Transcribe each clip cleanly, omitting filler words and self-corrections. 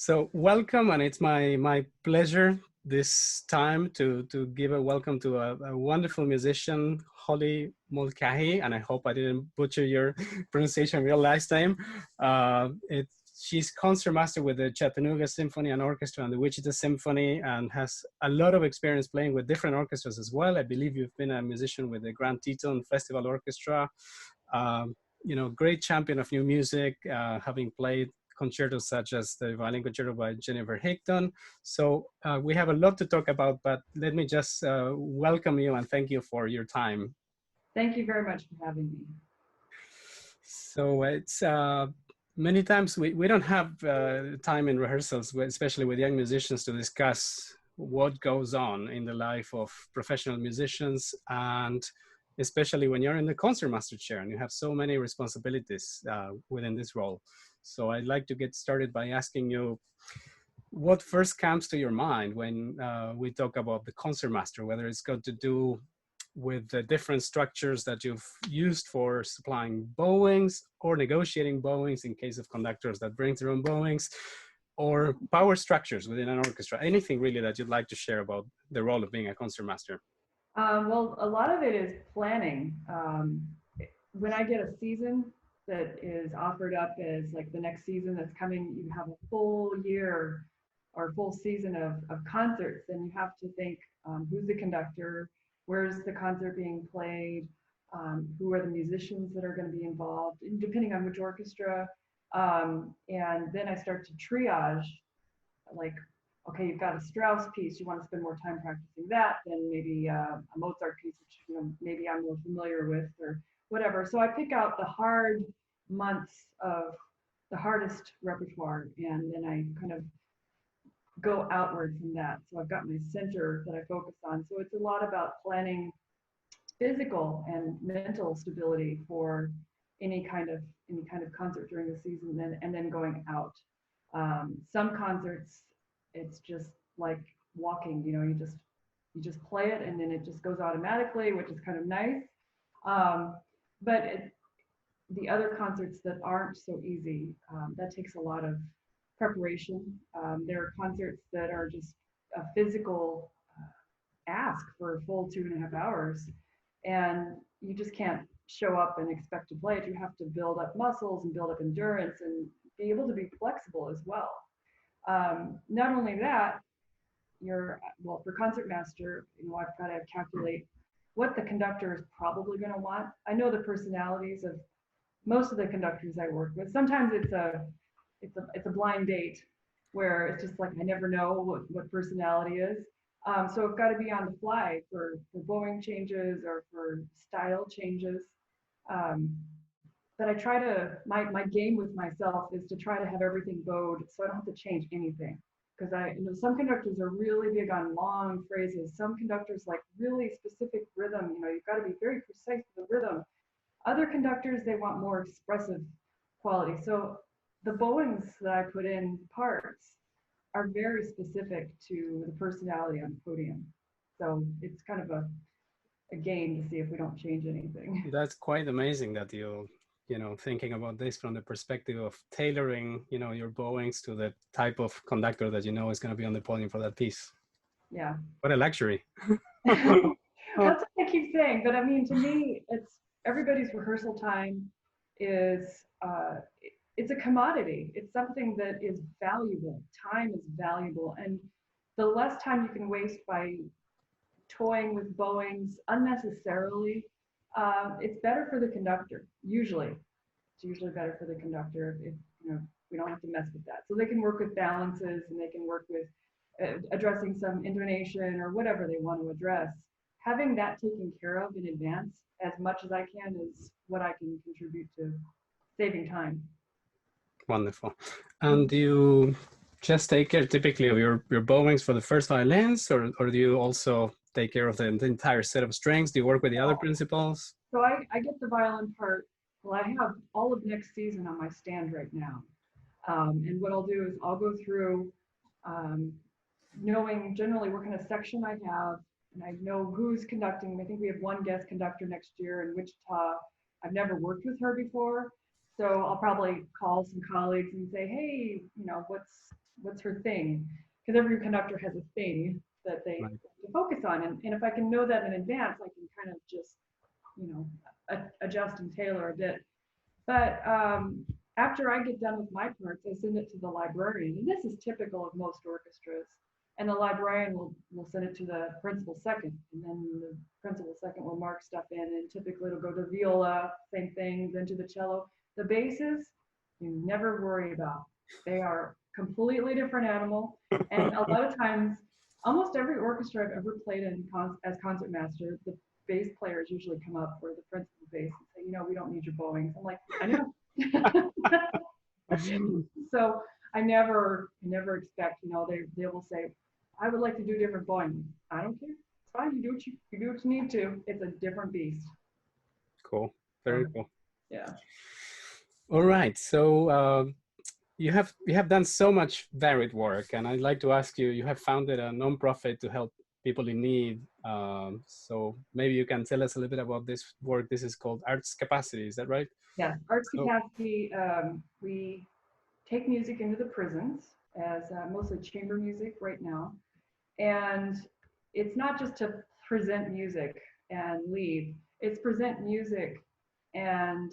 So welcome, and it's my pleasure this time to give a welcome to a wonderful musician, Holly Mulcahy, and I hope I didn't butcher your pronunciation real last time. She's concertmaster with the Chattanooga Symphony and Orchestra and the Wichita Symphony, and has a lot of experience playing with different orchestras as well. I believe you've been a musician with the Grand Teton Festival Orchestra. Um, Great champion of new music, having played concertos such as the violin concerto by Jennifer Higdon. So we have a lot to talk about, but let me just welcome you and thank you for your time. Thank you very much for having me. So it's many times we don't have time in rehearsals, especially with young musicians, to discuss what goes on in the life of professional musicians, and especially when you're in the concertmaster chair and you have so many responsibilities within this role. So I'd like to get started by asking you what first comes to your mind when we talk about the concertmaster, whether it's got to do with the different structures that you've used for supplying bowings or negotiating bowings in case of conductors that bring their own bowings, or power structures within an orchestra. Anything really that you'd like to share about the role of being a concertmaster? Well, a lot of it is planning. When I get a season that is offered up as like the next season that's coming, you have a full year or full season of concerts, and you have to think who's the conductor, where's the concert being played, who are the musicians that are going to be involved, depending on which orchestra. And then I start to triage, like, okay, you've got a Strauss piece, you want to spend more time practicing that than maybe a Mozart piece, which maybe I'm more familiar with or whatever. So I pick out the hard months of the hardest repertoire, and then I kind of go outward from that. So I've got my center that I focus on. So it's a lot about planning physical and mental stability for any kind of concert during the season, and then going out. Some concerts, it's just like walking. You just play it, and then it just goes automatically, which is kind of nice. But the other concerts that aren't so easy, that takes a lot of preparation. There are concerts that are just a physical ask for a full 2.5 hours, and you just can't show up and expect to play it. You have to build up muscles and build up endurance and be able to be flexible as well. Not only that, for concertmaster, I've got to calculate what the conductor is probably going to want. I know the personalities of most of the conductors I work with. Sometimes it's a blind date where it's just like I never know what personality is. So I've got to be on the fly for bowing changes or for style changes. But I try to, my game with myself is to try to have everything bowed so I don't have to change anything. Because some conductors are really big on long phrases. Some conductors like really specific rhythm. You've got to be very precise with the rhythm. Other conductors, they want more expressive quality. So the bowings that I put in parts are very specific to the personality on the podium. So it's kind of a game to see if we don't change anything. That's quite amazing that thinking about this from the perspective of tailoring, your bowings to the type of conductor that is going to be on the podium for that piece. Yeah. What a luxury. That's what I keep saying. But I mean, to me, it's everybody's rehearsal time is it's a commodity. It's something that is valuable. Time is valuable. And the less time you can waste by toying with bowings unnecessarily, it's better for the conductor. Usually, it's usually better for the conductor if we don't have to mess with that. So they can work with balances, and they can work with addressing some intonation or whatever they want to address. Having that taken care of in advance as much as I can is what I can contribute to saving time. Wonderful. And do you just take care typically of your bowings for the first violins, or do you also take care of the entire set of strings? Do you work with the other principals? So I get the violin part. Well, I have all of next season on my stand right now. And what I'll do is I'll go through knowing generally what kind of section I have, and I know who's conducting. I think we have one guest conductor next year in Wichita. I've never worked with her before. So I'll probably call some colleagues and say, hey, what's her thing? Because every conductor has a thing that they Right. focus on. And if I can know that in advance, I can kind of just, you know, adjust and tailor a bit. But after I get done with my parts, I send it to the librarian. And this is typical of most orchestras. And the librarian will send it to the principal second. And then the principal second will mark stuff in. And typically it'll go to viola, same thing, then to the cello. The basses, you never worry about. They are completely different animal. And a lot of times, almost every orchestra I've ever played in as concertmaster, the bass players usually come up, or the principal bass, and say, you know, we don't need your Bowings. I'm like, I know. So I never expect, you know, they will say, I would like to do a different Bowing. I don't care. It's fine. You do what you need to. It's a different beast. Cool. Very cool. Yeah. All right. So you have done so much varied work, and I'd like to ask you. You have founded a nonprofit to help people in need. So maybe you can tell us a little bit about this work. This is called Arts Capacity. Is that right? Yeah. Arts Capacity. We take music into the prisons as mostly chamber music right now, and it's not just to present music and leave. It's present music and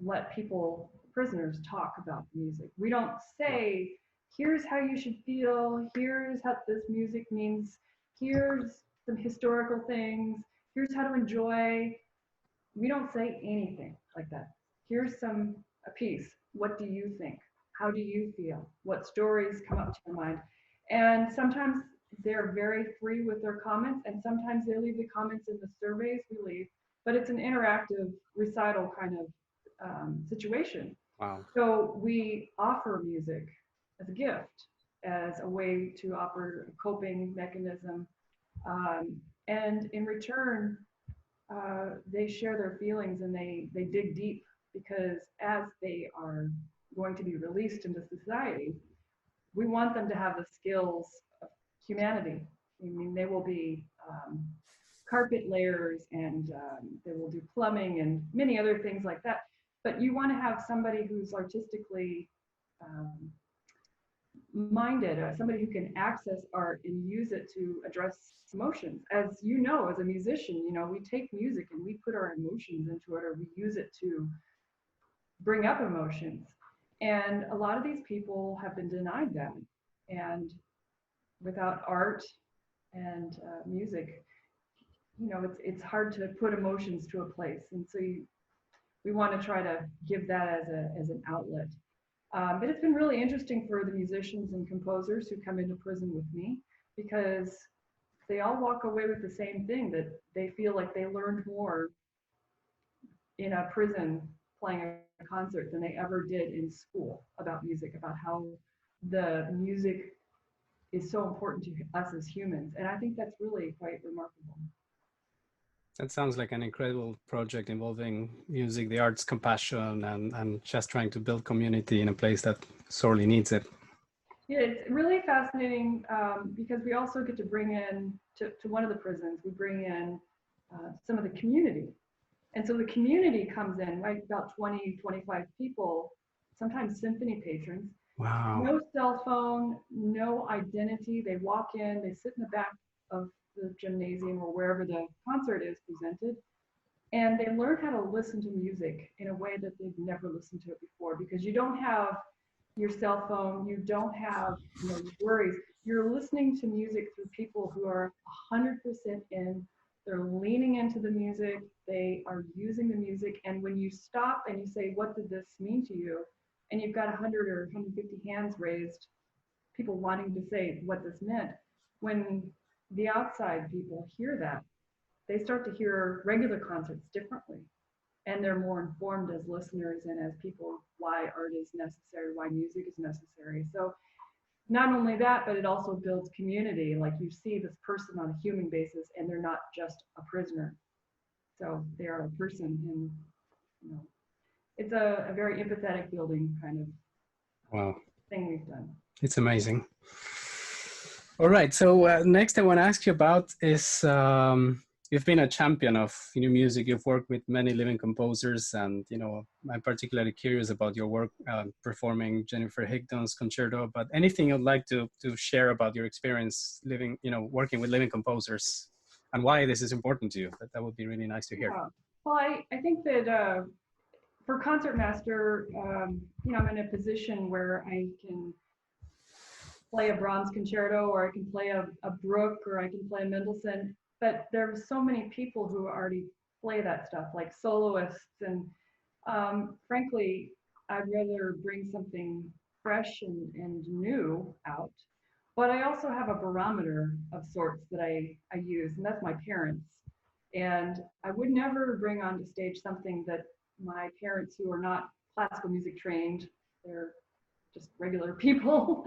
let people, prisoners, talk about the music. We don't say, here's how you should feel, here's what this music means, here's some historical things, here's how to enjoy. We don't say anything like that. Here's a piece. What do you think? How do you feel? What stories come up to your mind? And sometimes they're very free with their comments, and sometimes they leave the comments in the surveys we leave, but it's an interactive recital kind of situation. Wow. So we offer music as a gift, as a way to offer a coping mechanism. And in return, they share their feelings, and they dig deep, because as they are going to be released into society, we want them to have the skills of humanity. I mean, they will be carpet layers, and they will do plumbing and many other things like that. But you want to have somebody who's artistically minded, somebody who can access art and use it to address emotions. As you know, as a musician, you know, we take music and we put our emotions into it, or we use it to bring up emotions. And a lot of these people have been denied that. And without art and music, you know, it's hard to put emotions to a place. And so we want to try to give that as an outlet. But it's been really interesting for the musicians and composers who come into prison with me, because they all walk away with the same thing, that they feel like they learned more in a prison playing a concert than they ever did in school about music, about how the music is so important to us as humans. And I think that's really quite remarkable. That sounds like an incredible project involving music, the arts, compassion, and just trying to build community in a place that sorely needs it. Yeah, it's really fascinating because we also get to bring in, to one of the prisons, we bring in some of the community. And so the community comes in, right, about 20, 25 people, sometimes symphony patrons. Wow. No cell phone, no identity. They walk in, they sit in the back of the gymnasium or wherever the concert is presented, and they learn how to listen to music in a way that they've never listened to it before, because you don't have your cell phone, you don't have, you know, worries. You're listening to music through people who are 100% in. They're leaning into the music, they are using the music, and when you stop and you say, what did this mean to you? And you've got 100 or 150 hands raised, people wanting to say what this meant. When the outside people hear that, they start to hear regular concerts differently, and they're more informed as listeners and as people why art is necessary, why music is necessary. So not only that, but it also builds community. Like, you see this person on a human basis, and they're not just a prisoner. So they are a person, and you know, it's a very empathetic building kind of thing we've done. It's amazing. All right. So next I want to ask you about is you've been a champion of new music. You've worked with many living composers, and I'm particularly curious about your work performing Jennifer Higdon's concerto. But anything you'd like to share about your experience living, working with living composers, and why this is important to you? That would be really nice to hear. Yeah. Well, I think that for concertmaster, I'm in a position where I can play a Brahms concerto, or I can play a Bruch, or I can play a Mendelssohn. But there's so many people who already play that stuff, like soloists. And frankly, I'd rather bring something fresh and new out. But I also have a barometer of sorts that I use, and that's my parents. And I would never bring onto stage something that my parents, who are not classical music trained, they're just regular people,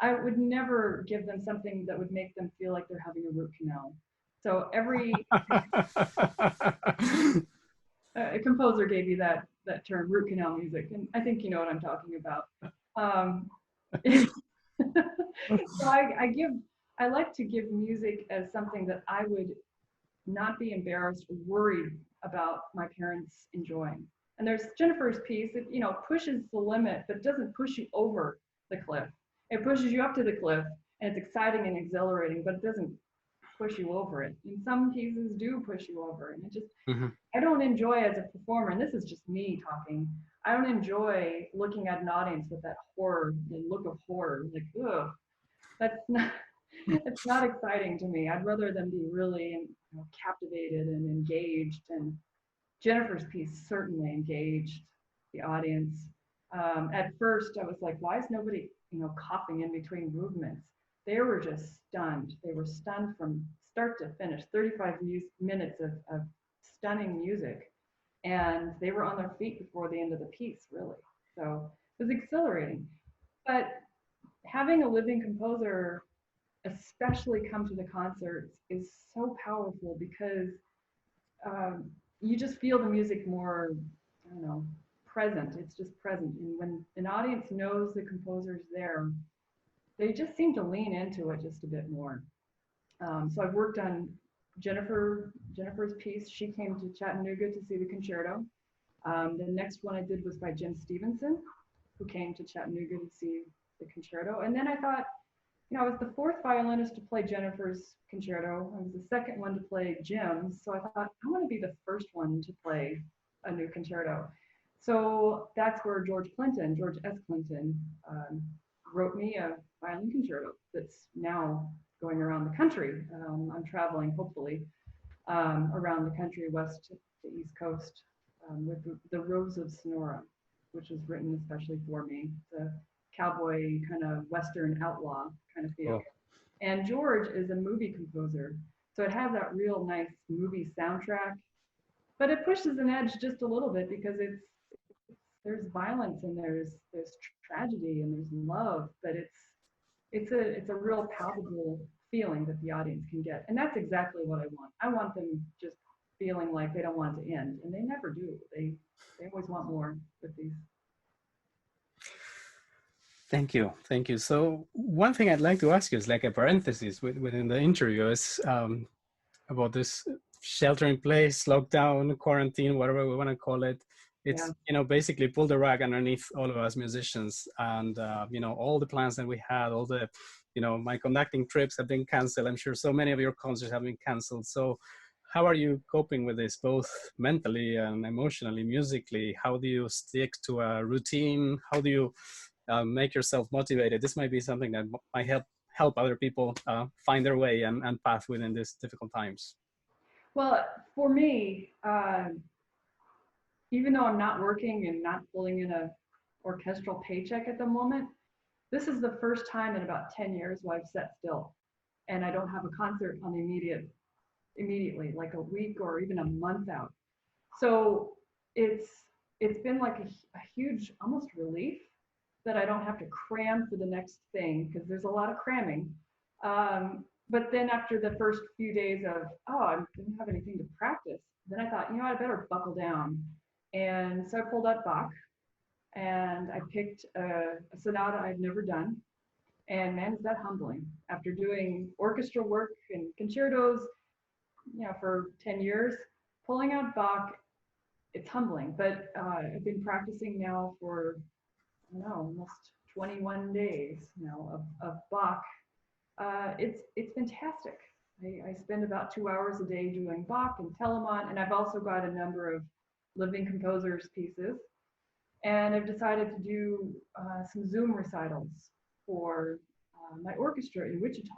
I would never give them something that would make them feel like they're having a root canal. So a composer gave you that term, root canal music, and I think you know what I'm talking about. So I like to give music as something that I would not be embarrassed or worried about my parents enjoying. And there's Jennifer's piece that pushes the limit, but doesn't push you over the cliff. It pushes you up to the cliff, and it's exciting and exhilarating, but it doesn't push you over it. And some pieces do push you over, and it just I don't enjoy as a performer, and this is just me talking. I don't enjoy looking at an audience with that horror, the look of horror, like ugh. That's not. It's not exciting to me. I'd rather them be really captivated and engaged. And Jennifer's piece certainly engaged the audience. At first, I was like, why is nobody, coughing in between movements? They were just stunned. They were stunned from start to finish. 35 minutes of stunning music, and they were on their feet before the end of the piece, really. So it was exhilarating. But having a living composer especially come to the concerts is so powerful, because you just feel the music more, I don't know, present. It's just present. And when an audience knows the composer's there, they just seem to lean into it just a bit more. So I've worked on Jennifer's piece. She came to Chattanooga to see the concerto. The next one I did was by Jim Stevenson, who came to Chattanooga to see the concerto. And then I thought, I was the fourth violinist to play Jennifer's concerto. I was the second one to play Jim's. So I thought, I want to be the first one to play a new concerto. So that's where George S. Clinton, wrote me a violin concerto that's now going around the country. I'm traveling, hopefully, around the country, west to east coast, with the Rose of Sonora, which was written especially for me. It's a cowboy kind of Western outlaw kind of feel. Oh. And George is a movie composer, so it has that real nice movie soundtrack, but it pushes an edge just a little bit, because there's violence, and there's tragedy, and there's love, but it's a real palpable feeling that the audience can get, and that's exactly what I want. I want them just feeling like they don't want it to end, and they never do. They always want more with these. Thank you. Thank you. So one thing I'd like to ask you is like a parenthesis within the interview is about this shelter in place, lockdown, quarantine, whatever we want to call it. It's, basically pulled the rug underneath all of us musicians, and, all the plans that we had, all the, my conducting trips have been canceled. I'm sure so many of your concerts have been canceled. So how are you coping with this, both mentally and emotionally, musically? How do you stick to a routine? How do you make yourself motivated? This might be something that might help other people find their way and path within these difficult times. Well, for me, even though I'm not working and not pulling in a orchestral paycheck at the moment, this is the first time in about 10 years where I've sat still and I don't have a concert on the immediately, like a week or even a month out. So it's been like a huge, almost relief that I don't have to cram for the next thing, because there's a lot of cramming. But then after the first few days of, I didn't have anything to practice, then I thought, I better buckle down. And so I pulled up Bach, and I picked a sonata I've never done. And man, is that humbling. After doing orchestra work and concertos, for 10 years. Pulling out Bach, it's humbling, but I've been practicing now for, I don't know, almost 21 days now of Bach. It's fantastic. I spend about 2 hours a day doing Bach and Telemann, and I've also got a number of living composers pieces. And I've decided to do some Zoom recitals for my orchestra in Wichita.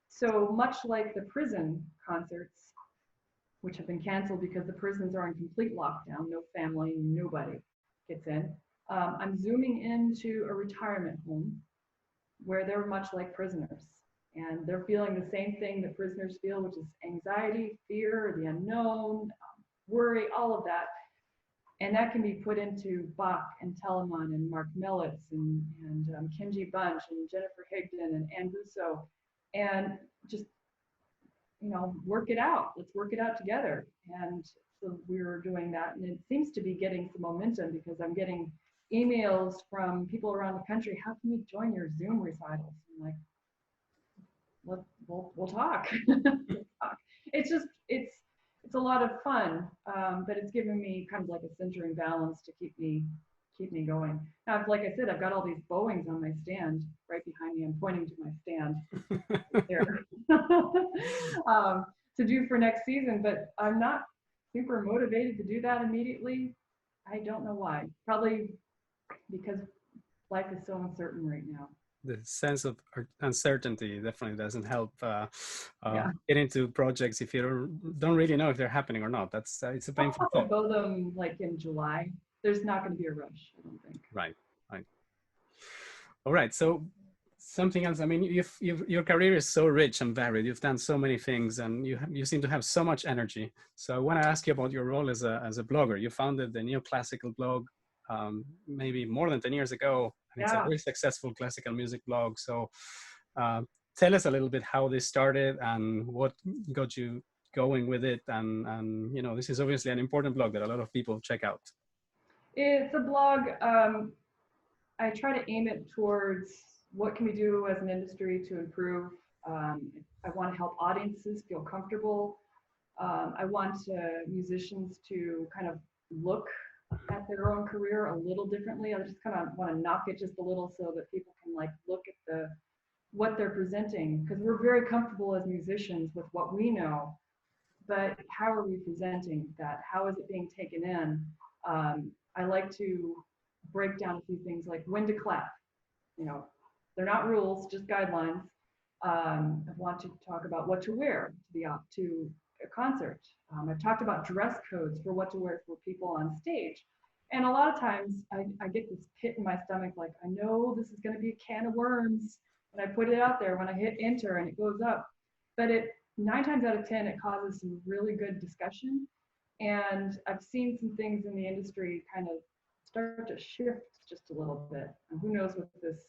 So much like the prison concerts, which have been canceled because the prisons are in complete lockdown, no family, nobody gets in. I'm zooming into a retirement home where they're much like prisoners. And they're feeling the same thing that prisoners feel, which is anxiety, fear, the unknown, worry, all of that. And that can be put into Bach and Telemann and Mark Mellitz and Kenji Bunch and Jennifer Higdon and Anne Busso, and just work it out. Let's work it out together. And so we were doing that, and it seems to be getting some momentum because I'm getting emails from people around the country. How can we join your Zoom recitals? I'm like, we'll talk. It's a lot of fun, but it's given me kind of like a centering balance to keep me going. Now, like I said, I've got all these Bowings on my stand right behind me. I'm pointing to my stand there to do for next season, but I'm not super motivated to do that immediately. I don't know why. Probably because life is so uncertain right now. The sense of uncertainty definitely doesn't help Yeah. get into projects if you don't really know if they're happening or not. It's a painful thing. I'll go them like in July. There's not going to be a rush, I don't think. Right. All right. So something else. I mean, your career is so rich and varied. You've done so many things, and you seem to have so much energy. So I want to ask you about your role as a blogger. You founded the Neoclassical blog maybe more than 10 years ago. And it's a very successful classical music blog. So tell us a little bit how this started and what got you going with it. And this is obviously an important blog that a lot of people check out. It's a blog. I try to aim it towards what can we do as an industry to improve. I want to help audiences feel comfortable. I want musicians to kind of look at their own career a little differently. I just kind of want to knock it just a little so that people can like look at what they're presenting, because we're very comfortable as musicians with what we know, but how are we presenting that? How is it being taken in? I like to break down a few things like when to clap. They're not rules, just guidelines. I want to talk about what to wear to a concert. I've talked about dress codes for what to wear for people on stage. And a lot of times I get this pit in my stomach, like, I know this is going to be a can of worms when I put it out there, when I hit enter and it goes up. But 9 times out of 10, it causes some really good discussion. And I've seen some things in the industry kind of start to shift just a little bit. And who knows with this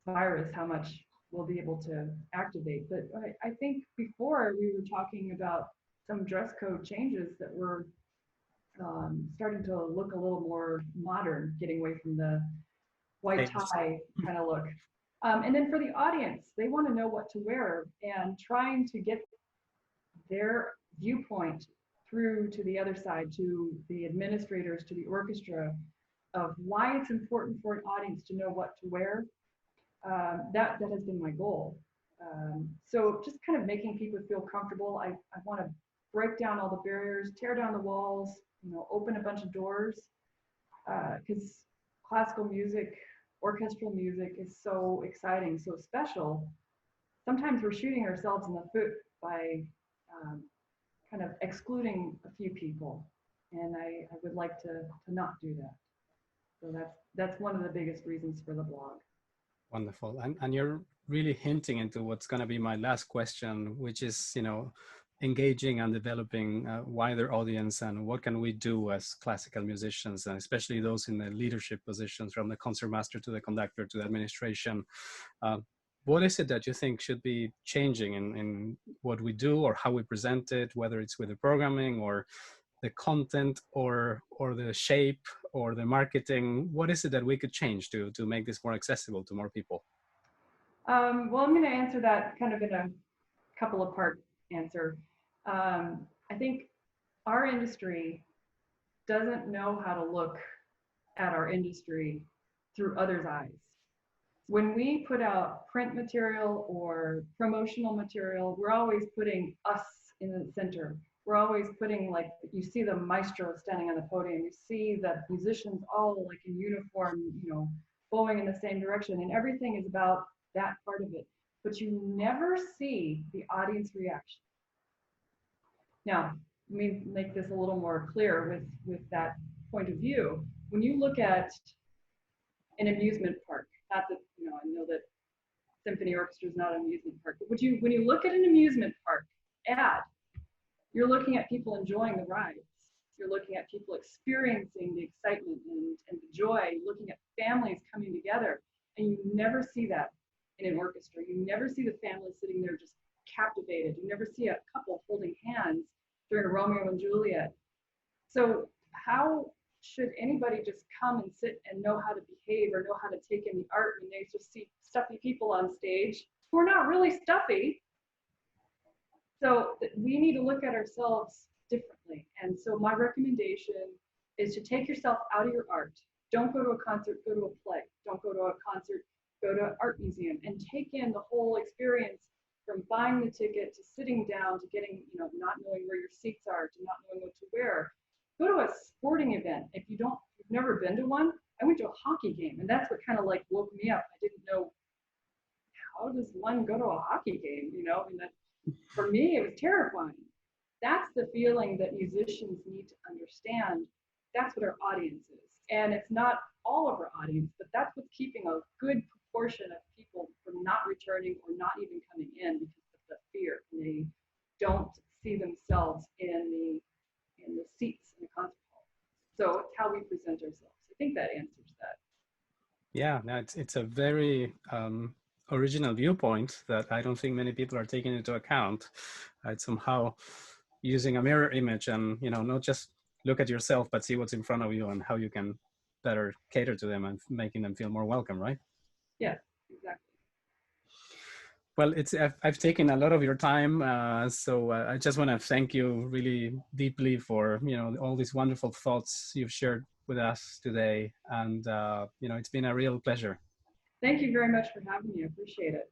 virus, how much we'll be able to activate. But I think before we were talking about some dress code changes that were starting to look a little more modern, getting away from the white tie kind of look. And then for the audience, they want to know what to wear, and trying to get their viewpoint through to the other side, to the administrators, to the orchestra, of why it's important for an audience to know what to wear. That has been my goal. So just kind of making people feel comfortable. I want to break down all the barriers, tear down the walls, open a bunch of doors, because classical music, orchestral music is so exciting, so special. Sometimes we're shooting ourselves in the foot by kind of excluding a few people, and I would like to not do that. So that's one of the biggest reasons for the blog. Wonderful. And you're really hinting into what's going to be my last question, which is, engaging and developing a wider audience, and what can we do as classical musicians, and especially those in the leadership positions, from the concertmaster to the conductor to the administration. What is it that you think should be changing in what we do or how we present it, whether it's with the programming or the content or the shape or the marketing? What is it that we could change to make this more accessible to more people? Well, I'm going to answer that kind of in a couple of part answer. I think our industry doesn't know how to look at our industry through others' eyes. When we put out print material or promotional material, we're always putting us in the center. We're always putting, like, you see the maestro standing on the podium, you see the musicians all like in uniform, going in the same direction, and everything is about that part of it. But you never see the audience reaction. Now, let me make this a little more clear with that point of view. When you look at an amusement park, not that, I know that Symphony Orchestra is not an amusement park, but when you look at an amusement park ad, you're looking at people enjoying the rides. You're looking at people experiencing the excitement and the joy, looking at families coming together. And you never see that in an orchestra. You never see the family sitting there just captivated. You never see a couple holding hands during a Romeo and Juliet. So how should anybody just come and sit and know how to behave or know how to take in the art when they just see stuffy people on stage who are not really stuffy? So we need to look at ourselves differently. And so my recommendation is to take yourself out of your art. Don't go to a concert, go to a play. Don't go to a concert, go to an art museum, and take in the whole experience from buying the ticket to sitting down to getting, not knowing where your seats are, to not knowing what to wear. Go to a sporting event. If you've never been to one, I went to a hockey game, and that's what kind of like woke me up. I didn't know, how does one go to a hockey game, and that, for me, it was terrifying. That's the feeling that musicians need to understand. That's what our audience is. And it's not all of our audience, but that's what's keeping a good proportion of people from not returning or not even coming in because of the fear. And they don't see themselves in the seats in the concert hall. So it's how we present ourselves. I think that answers that. Yeah, no, it's a very original viewpoint that I don't think many people are taking into account. It's somehow using a mirror image and, not just look at yourself, but see what's in front of you and how you can better cater to them and making them feel more welcome, right? Yeah, exactly. Well, I've taken a lot of your time, so I just want to thank you really deeply for all these wonderful thoughts you've shared with us today, and it's been a real pleasure. Thank you very much for having me. I appreciate it.